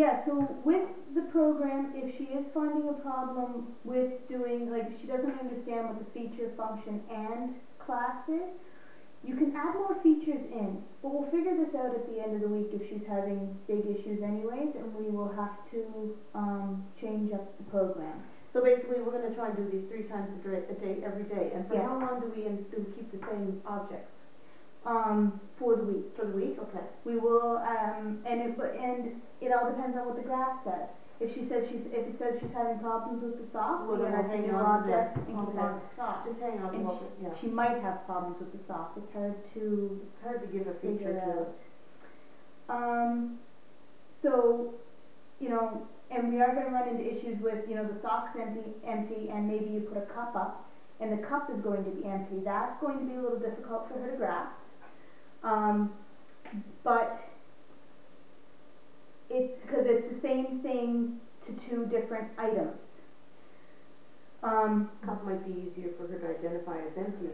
Yeah, so with the program, if she is finding a problem with doing, like, she doesn't understand what the feature, function, and class is, you can add more features in, but we'll figure this out at the end of the week if she's having big issues anyways, and we will have to change up the program. So basically, we're gonna try and do these 3 times a day, every day, and for Yeah. how long do we keep the same objects? For the week. For the week, okay. We will, and it all depends on what the graph says. If it says she's having problems with the sock, Well, we're then gonna we'll hang new on to them. object and keep Okay. on the sock. Just hang on to And what yeah. she might have problems with the sock. It's hard to give a feature to it. So, you know, and we are gonna run into issues with, you know, the sock's empty, and maybe you put a cup up, and the cup is going to be empty. That's going to be a little difficult for her to grasp. But it's because it's the same thing to 2 different items. Cup might be easier for her to identify as empty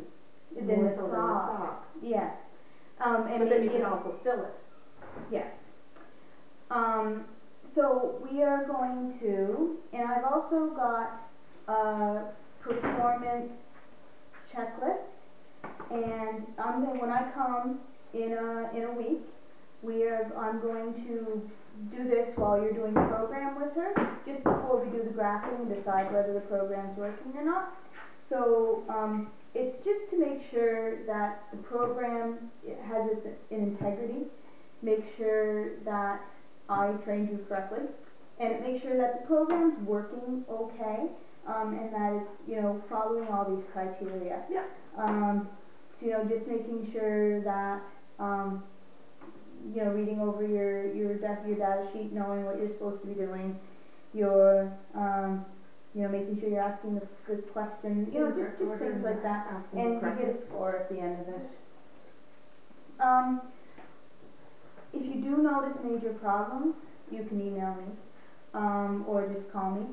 Than more the so than the sock. sock. Yes. And but then you can also fill it. Yes. So we are going to, and I've also got a performance checklist, and when I come in a week, I'm going to do this while you're doing the program with her, just before we do the graphing and decide whether the program's working or not. So it's just to make sure that the program has an integrity, make sure that I trained you correctly, and make sure that the program's working okay, and that it's, you know, following all these criteria. Yeah. So, you know, just making sure that, you know, reading over your data sheet, knowing what you're supposed to be doing, your, you know, making sure you're asking the good questions, you know, just things like that, and you get a score at the end of it. If you do notice major problems, you can email me, or just call me.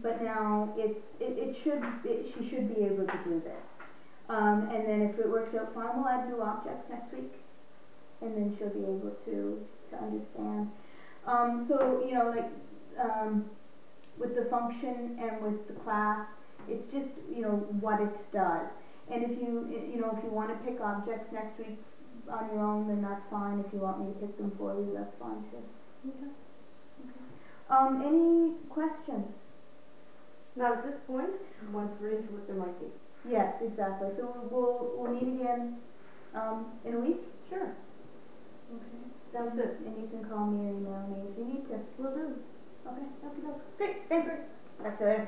But now she should be able to do this. And then if it works out fine, we'll add new objects next week, and then she'll be able to understand. So, you know, like, with the function and with the class, it's just, you know, what it does. And if you know, if you want to pick objects next week on your own, then that's fine. If you want me to pick them for you, that's fine too. Okay. Any questions? Not at this point. Once we're into it, there might be. Yes, exactly. So we'll meet again in a week? Sure. Okay. Sounds good. And you can call me or email me if you need to. Will do. Okay. Okay. Great. Thanks. Talk to you later.